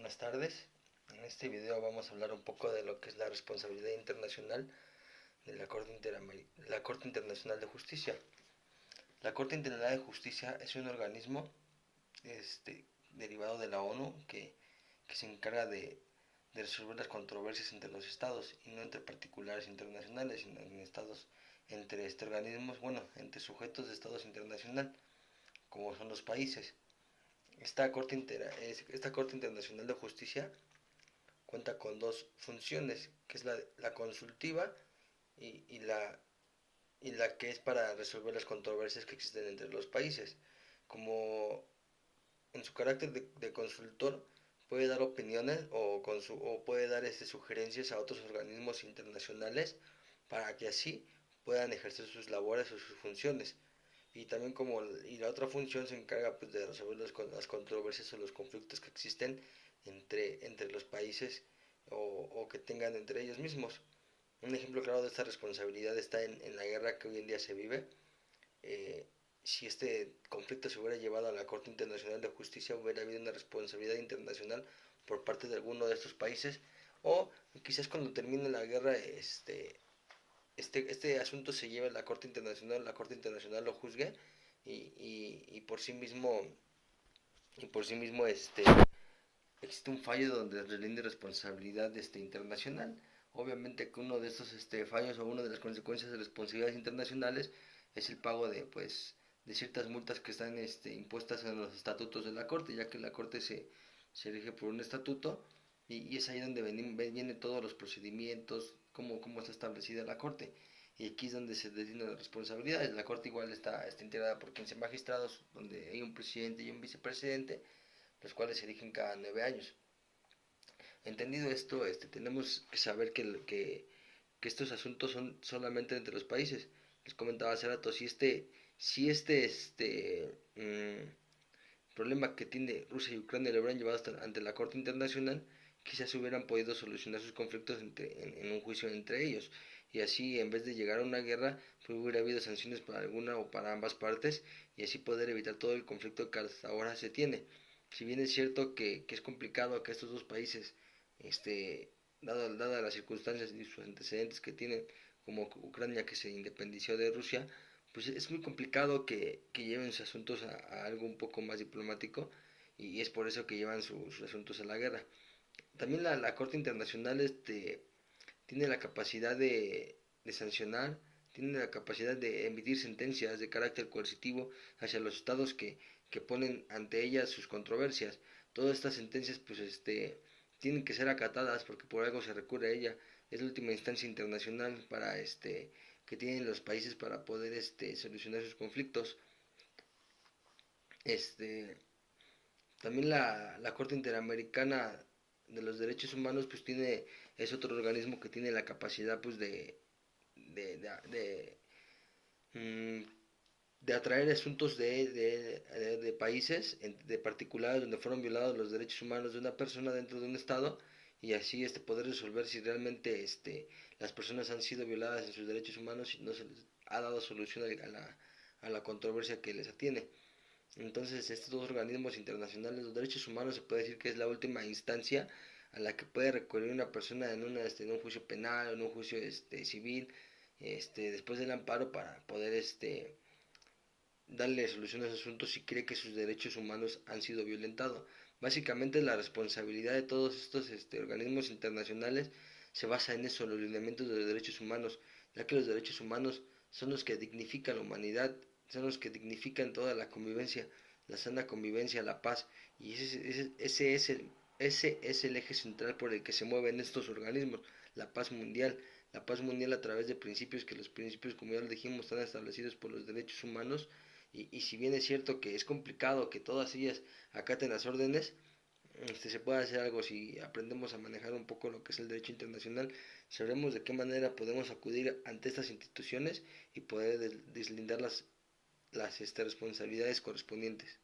Buenas tardes. En este video vamos a hablar un poco de lo que es la responsabilidad internacional de la Corte Internacional de Justicia. La Corte Internacional de Justicia es un organismo derivado de la ONU que se encarga de resolver las controversias entre los estados y no entre particulares internacionales, sino en estados, entre organismos, entre sujetos de estados internacional, como son los países. Esta Corte Internacional de Justicia cuenta con dos funciones, que es la consultiva y la que es para resolver las controversias que existen entre los países. Como en su carácter de consultor, puede dar opiniones o puede dar sugerencias a otros organismos internacionales para que así puedan ejercer sus labores o sus funciones. Y también la otra función se encarga pues, de resolver las controversias o los conflictos que existen entre los países o que tengan entre ellos mismos. Un ejemplo claro de esta responsabilidad está en la guerra que hoy en día se vive. Eh, si este conflicto se hubiera llevado a la Corte Internacional de Justicia, hubiera habido una responsabilidad internacional por parte de alguno de estos países, o quizás cuando termine la guerra este asunto se lleve a la Corte Internacional lo juzgue y por sí mismo existe un fallo donde relinde responsabilidad internacional. Obviamente que uno de estos fallos o una de las consecuencias de responsabilidades internacionales es el pago de ciertas multas que están impuestas en los estatutos de la Corte, ya que la Corte se rige por un estatuto y es ahí donde vienen todos los procedimientos, cómo está establecida la Corte. Y aquí es donde se designan las responsabilidades. La Corte igual está integrada por 15 magistrados, donde hay un presidente y un vicepresidente, los cuales se eligen cada 9 años. Entendido esto, tenemos que saber que estos asuntos son solamente entre los países. Les comentaba hace rato, si problema que tiene Rusia y Ucrania lo hubieran llevado ante la Corte Internacional, quizás hubieran podido solucionar sus conflictos en un juicio entre ellos. Y así, en vez de llegar a una guerra, pues hubiera habido sanciones para alguna o para ambas partes y así poder evitar todo el conflicto que hasta ahora se tiene. Si bien es cierto que es complicado que estos dos países, dadas las circunstancias y sus antecedentes que tienen, como Ucrania que se independizó de Rusia, pues es muy complicado que lleven sus asuntos a algo un poco más diplomático y es por eso que llevan sus asuntos a la guerra. También la Corte Internacional tiene la capacidad de sancionar, tiene la capacidad de emitir sentencias de carácter coercitivo hacia los estados que ponen ante ellas sus controversias. Todas estas sentencias pues tienen que ser acatadas porque por algo se recurre a ella. Es la última instancia internacional que tienen los países para poder solucionar sus conflictos. Este, También la Corte Interamericana de los Derechos Humanos pues es otro organismo que tiene la capacidad pues de, de, de, mm, de atraer asuntos de países, de particulares donde fueron violados los derechos humanos de una persona dentro de un estado y así poder resolver si realmente las personas han sido violadas en sus derechos humanos y no se les ha dado solución a la controversia que les atiene. Entonces, estos dos organismos internacionales, los derechos humanos, se puede decir que es la última instancia a la que puede recurrir una persona en un juicio penal o en un juicio civil, después del amparo para poder darle solución a esos asuntos si cree que sus derechos humanos han sido violentados. Básicamente, la responsabilidad de todos estos organismos internacionales se basa en eso, los lineamientos de los derechos humanos, ya que los derechos humanos son los que dignifican la humanidad, son los que dignifican toda la convivencia, la sana convivencia, la paz, y ese es el eje central por el que se mueven estos organismos, la paz mundial a través de principios que los principios, como ya lo dijimos, están establecidos por los derechos humanos, y si bien es cierto que es complicado que todas ellas acaten las órdenes, se puede hacer algo si aprendemos a manejar un poco lo que es el derecho internacional, sabremos de qué manera podemos acudir ante estas instituciones y poder deslindar las responsabilidades correspondientes.